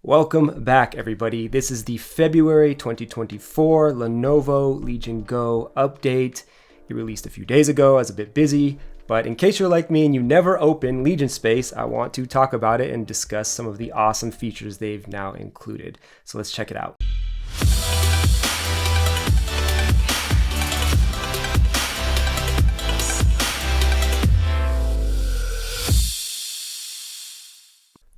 Welcome back, everybody. This is the February 2024 Lenovo Legion Go update. It released a few days ago. I was a bit busy, but in case you're like me and you never open Legion Space, I want to talk about it and discuss some of the awesome features they've now included. So let's check it out.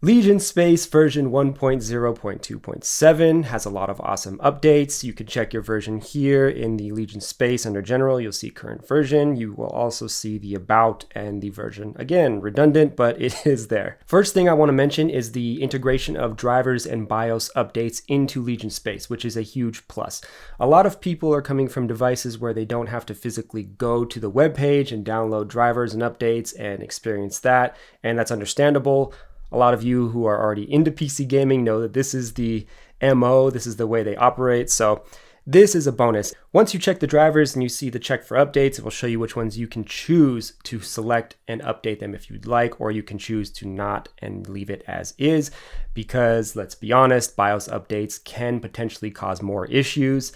Legion Space version 1.0.2.7 has a lot of awesome updates. You can check your version here in the Legion Space under General. You'll see current version. You will also see the About and the version. Again, redundant, but it is there. First thing I want to mention is the integration of drivers and BIOS updates into Legion Space, which is a huge plus. A lot of people are coming from devices where they don't have to physically go to the web page and download drivers and updates and experience that, and that's understandable. A lot of you who are already into PC gaming know that this is the MO, this is the way they operate, so this is a bonus. Once you check the drivers and you see the check for updates, it will show you which ones you can choose to select and update them if you'd like, or you can choose to not and leave it as is, because let's be honest, BIOS updates can potentially cause more issues.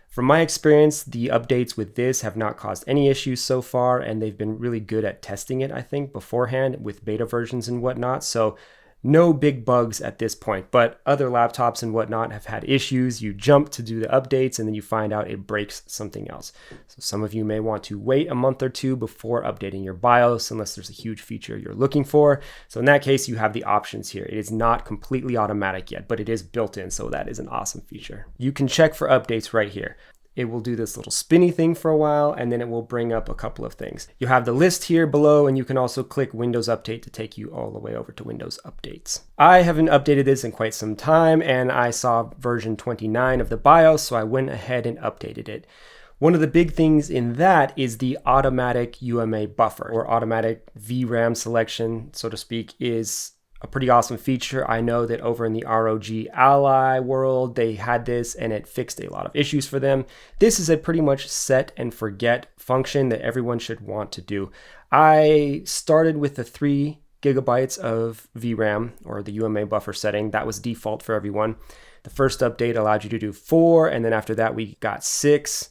From my experience, the updates with this have not caused any issues so far, and they've been really good at testing it, I think, beforehand with beta versions and whatnot. So no big bugs at this point, but other laptops and whatnot have had issues. You jump to do the updates and then you find out it breaks something else. So some of you may want to wait a month or two before updating your BIOS unless there's a huge feature you're looking for. So in that case, you have the options here. It is not completely automatic yet, but it is built in, so that is an awesome feature. You can check for updates right here. It will do this little spinny thing for a while, and then it will bring up a couple of things. You have the list here below, and you can also click Windows Update to take you all the way over to Windows Updates. I haven't updated this in quite some time, and I saw version 29 of the BIOS, so I went ahead and updated it. One of the big things in that is the automatic UMA buffer, or automatic VRAM selection, so to speak, is a pretty awesome feature. I know that over in the ROG Ally world, they had this and it fixed a lot of issues for them. This is a pretty much set and forget function that everyone should want to do. I started with the 3 gigabytes of VRAM, or the UMA buffer setting. That was default for everyone. The first update allowed you to do 4, and then after that we got 6.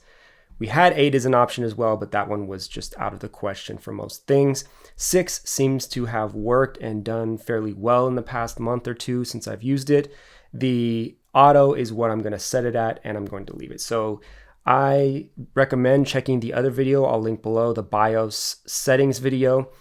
We had 8 as an option as well, but that one was just out of the question for most things. 6 seems to have worked and done fairly well in the past month or two since I've used it. The auto is what I'm going to set it at, and I'm going to leave it. So I recommend checking the other video. I'll link below, the BIOS settings video,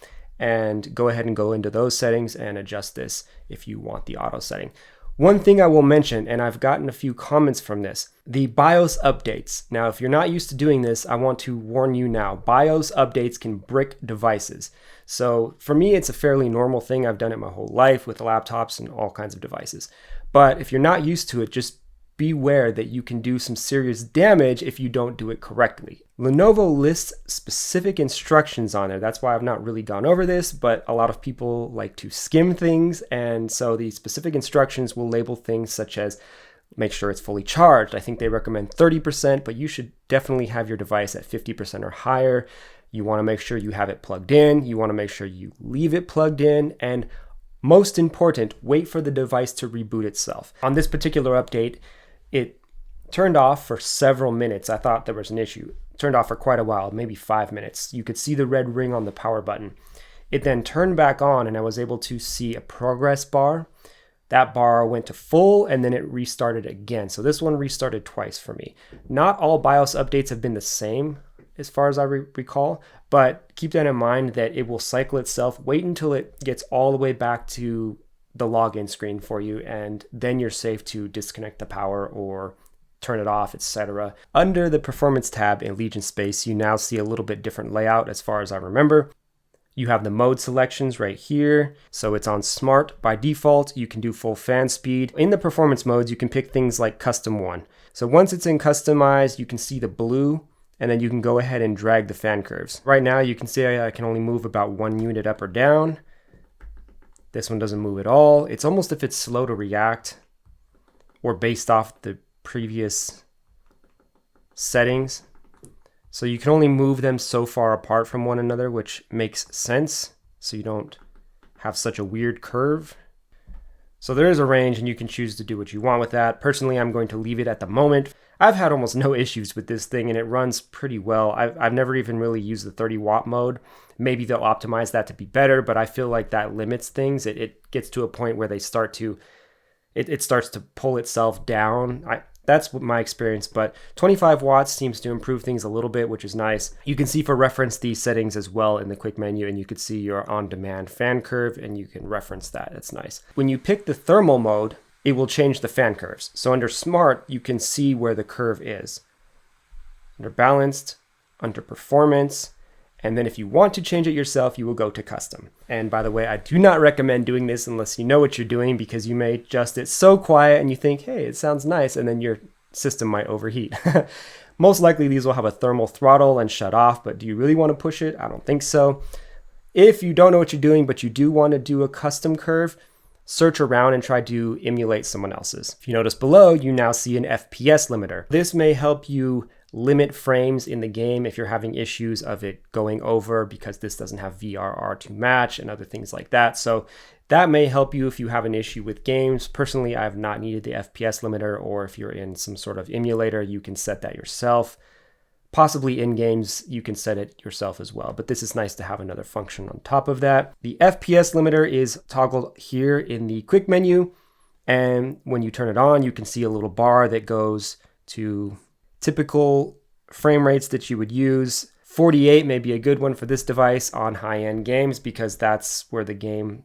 and go ahead and go into those settings and adjust this if you want the auto setting. One thing I will mention, and I've gotten a few comments from this, the BIOS updates. Now, if you're not used to doing this, I want to warn you now. BIOS updates can brick devices. So for me, it's a fairly normal thing. I've done it my whole life with laptops and all kinds of devices. But if you're not used to it, just beware that you can do some serious damage if you don't do it correctly. Lenovo lists specific instructions on there. That's why I've not really gone over this, but a lot of people like to skim things, and so the specific instructions will label things such as make sure it's fully charged. I think they recommend 30%, but you should definitely have your device at 50% or higher. You want to make sure you have it plugged in. You want to make sure you leave it plugged in, and most important, wait for the device to reboot itself. On this particular update, it turned off for several minutes. I thought there was an issue. It turned off for quite a while, maybe 5 minutes. You could see the red ring on the power button. It then turned back on, and I was able to see a progress bar. That bar went to full, and then it restarted again. So this one restarted twice for me. Not all BIOS updates have been the same as far as I recall, but keep that in mind that it will cycle itself. Wait until it gets all the way back to the login screen for you, and then you're safe to disconnect the power or turn it off, etc. Under the Performance tab in Legion Space, you now see a little bit different layout as far as I remember. You have the mode selections right here. So it's on Smart by default. You can do full fan speed. In the performance modes, you can pick things like Custom 1. So once it's in Customized, you can see the blue, and then you can go ahead and drag the fan curves. Right now, you can see I can only move about 1 unit up or down. This one doesn't move at all. It's almost if it's slow to react or based off the previous settings. So you can only move them so far apart from one another, which makes sense. So you don't have such a weird curve. So there is a range and you can choose to do what you want with that. Personally, I'm going to leave it at the moment. I've had almost no issues with this thing and it runs pretty well. I've never even really used the 30 watt mode. Maybe they'll optimize that to be better, but I feel like that limits things. It gets to a point where it starts to pull itself down. That's my experience, but 25 watts seems to improve things a little bit, which is nice. You can see for reference these settings as well in the quick menu, and you can see your on-demand fan curve, and you can reference that. That's nice. When you pick the thermal mode, it will change the fan curves. So under smart, you can see where the curve is. Under balanced, under performance, and then if you want to change it yourself, you will go to custom. And by the way, I do not recommend doing this unless you know what you're doing, because you may adjust it so quiet and you think, hey, it sounds nice, and then your system might overheat. Most likely these will have a thermal throttle and shut off, but do you really want to push it? I don't think so. If you don't know what you're doing, but you do want to do a custom curve, search around and try to emulate someone else's. If you notice below, you now see an FPS limiter. This may help you limit frames in the game if you're having issues of it going over, because this doesn't have VRR to match and other things like that. So that may help you if you have an issue with games. Personally, I have not needed the FPS limiter, or if you're in some sort of emulator, you can set that yourself. Possibly in games, you can set it yourself as well, but this is nice to have another function on top of that. The FPS limiter is toggled here in the quick menu, and when you turn it on, you can see a little bar that goes to typical frame rates that you would use. 48 may be a good one for this device on high-end games, because that's where the game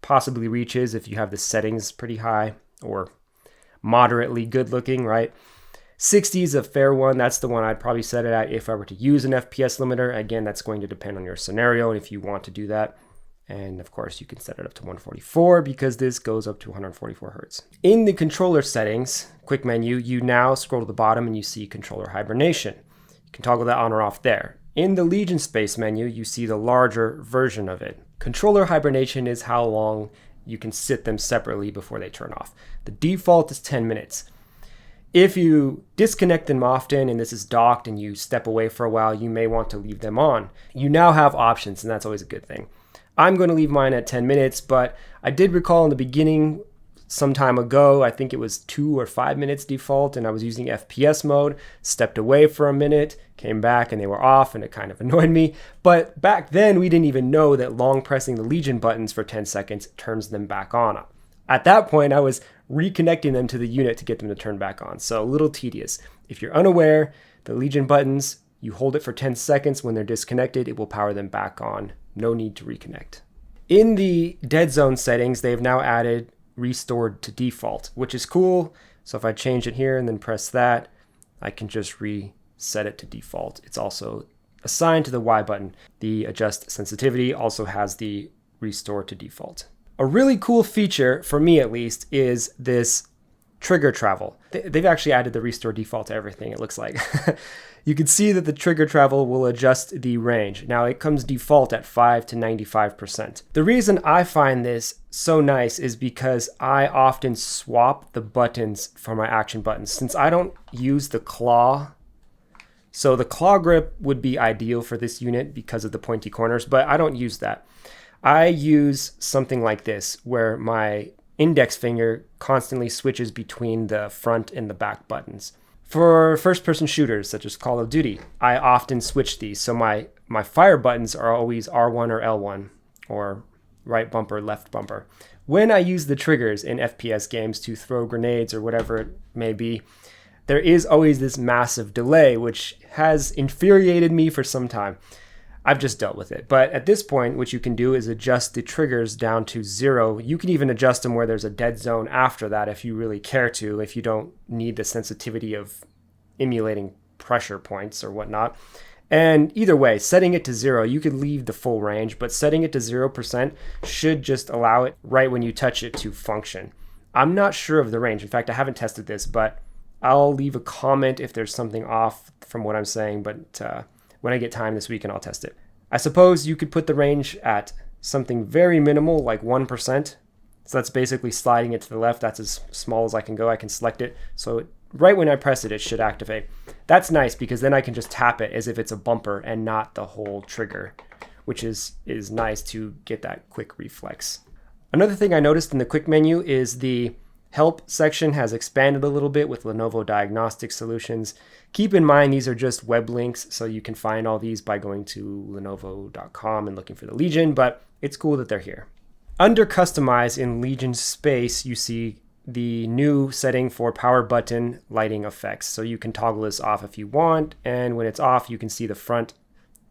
possibly reaches if you have the settings pretty high or moderately good looking, right? 60 is a fair one. That's the one I'd probably set it at if I were to use an FPS limiter. Again, that's going to depend on your scenario and if you want to do that. And of course, you can set it up to 144 because this goes up to 144 Hertz. In the controller settings, quick menu, you now scroll to the bottom and you see controller hibernation. You can toggle that on or off there. In the Legion Space menu, you see the larger version of it. Controller hibernation is how long you can sit them separately before they turn off. The default is 10 minutes. If you disconnect them often and this is docked and you step away for a while, you may want to leave them on. You now have options, and that's always a good thing. I'm going to leave mine at 10 minutes, but I did recall in the beginning some time ago, I think it was 2 or 5 minutes default, and I was using FPS mode, stepped away for a minute, came back and they were off, and it kind of annoyed me. But back then, we didn't even know that long pressing the Legion buttons for 10 seconds turns them back on. At that point, I was reconnecting them to the unit to get them to turn back on, so a little tedious. If you're unaware, the Legion buttons, you hold it for 10 seconds. When they're disconnected, it will power them back on. No need to reconnect. In the Deadzone settings, they've now added restored to default, which is cool. So if I change it here and then press that, I can just reset it to default. It's also assigned to the Y button. The adjust sensitivity also has the restore to default. A really cool feature, for me at least, is this trigger travel. They've actually added the restore default to everything, it looks like. You can see that the trigger travel will adjust the range. Now it comes default at 5 to 95%. The reason I find this so nice is because I often swap the buttons for my action buttons. Since I don't use the claw, so the claw grip would be ideal for this unit because of the pointy corners, but I don't use that. I use something like this where my index finger constantly switches between the front and the back buttons. For first-person shooters such as Call of Duty, I often switch these. So my fire buttons are always R1 or L1, or right bumper, left bumper. When I use the triggers in FPS games to throw grenades or whatever it may be, there is always this massive delay, which has infuriated me for some time. I've just dealt with it. But at this point, what you can do is adjust the triggers down to 0. You can even adjust them where there's a dead zone after that if you really care to, if you don't need the sensitivity of emulating pressure points or whatnot. And either way, setting it to 0, you could leave the full range, but setting it to 0% should just allow it right when you touch it to function. I'm not sure of the range. In fact, I haven't tested this, but I'll leave a comment if there's something off from what I'm saying, but when I get time this weekend, I'll test it. I suppose you could put the range at something very minimal, like 1%. So that's basically sliding it to the left. That's as small as I can go. I can select it. So right when I press it, it should activate. That's nice because then I can just tap it as if it's a bumper and not the whole trigger, which is nice to get that quick reflex. Another thing I noticed in the quick menu is the help section has expanded a little bit with Lenovo Diagnostic Solutions. Keep in mind these are just web links, so you can find all these by going to lenovo.com and looking for the Legion, but it's cool that they're here. Under Customize in Legion Space, you see the new setting for power button lighting effects. So you can toggle this off if you want, and when it's off, you can see the front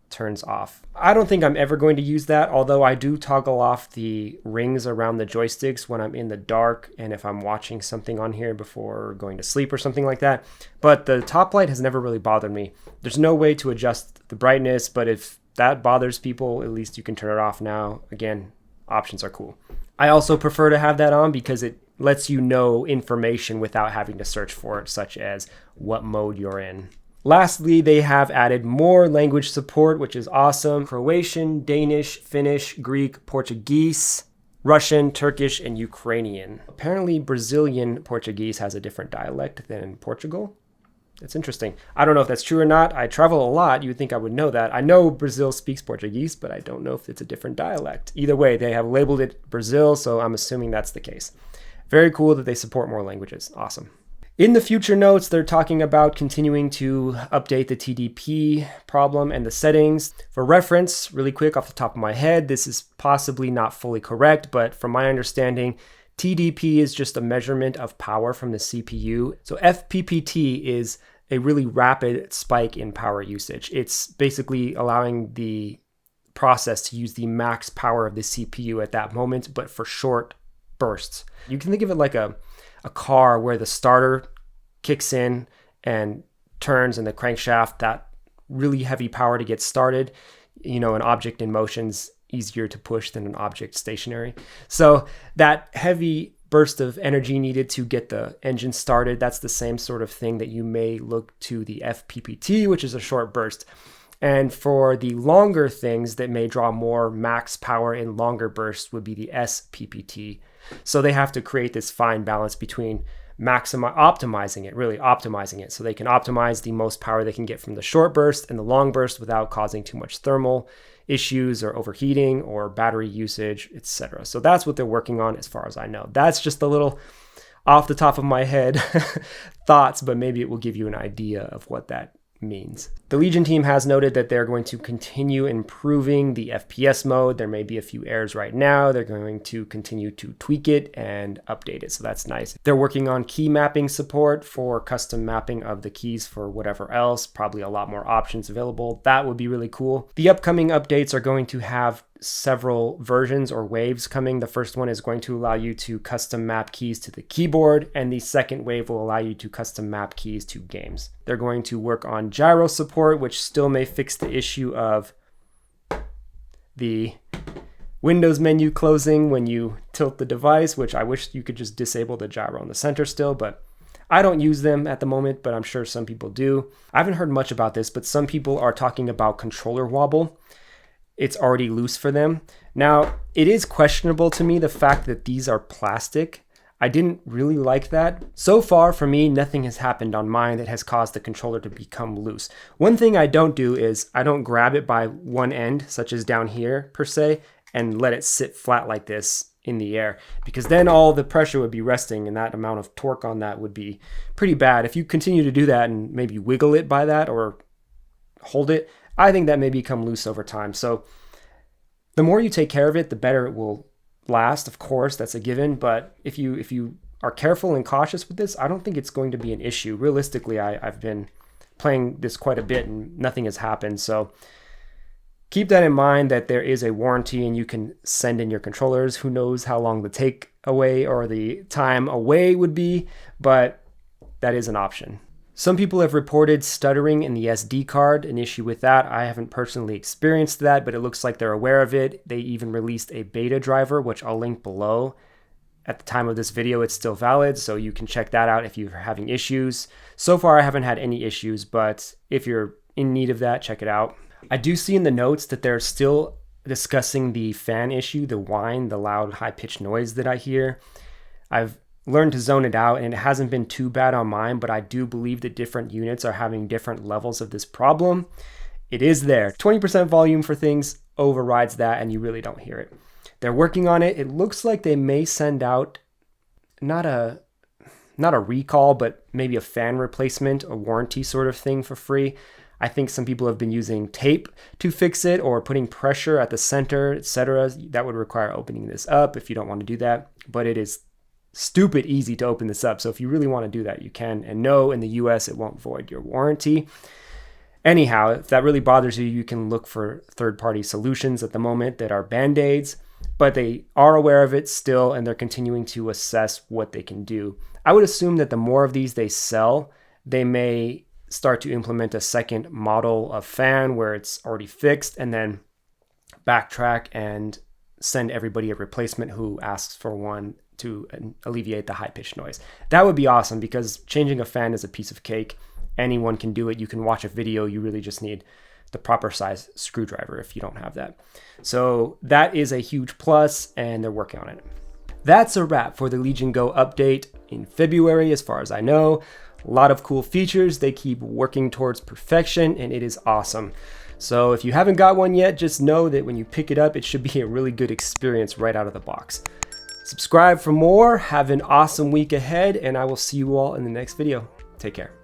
turns off. I don't think I'm ever going to use that, although I do toggle off the rings around the joysticks when I'm in the dark and if I'm watching something on here before going to sleep or something like that. But the top light has never really bothered me. There's no way to adjust the brightness, but if that bothers people, at least you can turn it off now. Again, options are cool. I also prefer to have that on because it lets you know information without having to search for it, such as what mode you're in. Lastly, they have added more language support, which is awesome. Croatian, Danish, Finnish, Greek, Portuguese, Russian, Turkish, and Ukrainian. Apparently, Brazilian Portuguese has a different dialect than Portugal. It's interesting. I don't know if that's true or not. I travel a lot. You would think I would know that. I know Brazil speaks Portuguese, but I don't know if it's a different dialect. Either way, they have labeled it Brazil, so I'm assuming that's the case. Very cool that they support more languages. Awesome. In the future notes, they're talking about continuing to update the TDP problem and the settings. For reference, really quick off the top of my head, this is possibly not fully correct, but from my understanding, TDP is just a measurement of power from the CPU. So fPPT is a really rapid spike in power usage. It's basically allowing the process to use the max power of the CPU at that moment, but for short bursts. You can think of it like a car where the starter kicks in and turns and the crankshaft, that really heavy power to get started. An object in motion's easier to push than an object stationary. So that heavy burst of energy needed to get the engine started, that's the same sort of thing that you may look to the fPPT, which is a short burst. And for the longer things that may draw more max power in longer bursts would be the sPPT. So they have to create this fine balance between optimizing it so they can optimize the most power they can get from the short burst and the long burst without causing too much thermal issues or overheating or battery usage, etc. So that's what they're working on as far as I know. That's just a little off the top of my head thoughts, but maybe it will give you an idea of what that means. The Legion team has noted that they're going to continue improving the FPS mode. There may be a few errors right now. They're going to continue to tweak it and update it, so that's nice. They're working on key mapping support for custom mapping of the keys for whatever else, probably a lot more options available. That would be really cool. The upcoming updates are going to have several versions or waves coming. The first one is going to allow you to custom map keys to the keyboard, and the second wave will allow you to custom map keys to games. They're going to work on gyro support, which still may fix the issue of the Windows menu closing when you tilt the device, which I wish you could just disable the gyro in the center still, but I don't use them at the moment, but I'm sure some people do. I haven't heard much about this, but some people are talking about controller wobble. It's already loose for them. Now, it is questionable to me the fact that these are plastic. I didn't really like that. So far, for me, nothing has happened on mine that has caused the controller to become loose. One thing I don't do is I don't grab it by one end, such as down here per se, and let it sit flat like this in the air, because then all the pressure would be resting and that amount of torque on that would be pretty bad. If you continue to do that and maybe wiggle it by that or hold it, I think that may become loose over time. So the more you take care of it, the better it will last. Of course, that's a given. But if you are careful and cautious with this, I don't think it's going to be an issue. Realistically, I've been playing this quite a bit and nothing has happened. So keep that in mind, that there is a warranty and you can send in your controllers. Who knows how long the take away or the time away would be, but that is an option. Some people have reported stuttering in the SD card, an issue with that. I haven't personally experienced that, but it looks like they're aware of it. They even released a beta driver, which I'll link below. At the time of this video, it's still valid, so you can check that out if you're having issues. So far, I haven't had any issues, but if you're in need of that, check it out. I do see in the notes that they're still discussing the fan issue, the whine, the loud, high-pitched noise that I hear. I've learned to zone it out, and it hasn't been too bad on mine, but I do believe that different units are having different levels of this problem. It is there. 20% volume for things overrides that, and you really don't hear it. They're working on it. It looks like they may send out not a recall, but maybe a fan replacement, a warranty sort of thing for free. I think some people have been using tape to fix it or putting pressure at the center, etc. That would require opening this up if you don't want to do that, but it is stupid easy to open this up. So if you really want to do that, you can. And no, in the US, it won't void your warranty. Anyhow, if that really bothers you, you can look for third-party solutions at the moment that are Band-Aids, but they are aware of it still, and they're continuing to assess what they can do. I would assume that the more of these they sell, they may start to implement a second model of fan where it's already fixed, and then backtrack and send everybody a replacement who asks for one to alleviate the high-pitched noise. That would be awesome, because changing a fan is a piece of cake. Anyone can do it. You can watch a video. You really just need the proper size screwdriver if you don't have that. So that is a huge plus, and they're working on it. That's a wrap for the Legion Go update in February, as far as I know. A lot of cool features. They keep working towards perfection, and it is awesome. So if you haven't got one yet, just know that when you pick it up, it should be a really good experience right out of the box. Subscribe for more. Have an awesome week ahead, and I will see you all in the next video. Take care.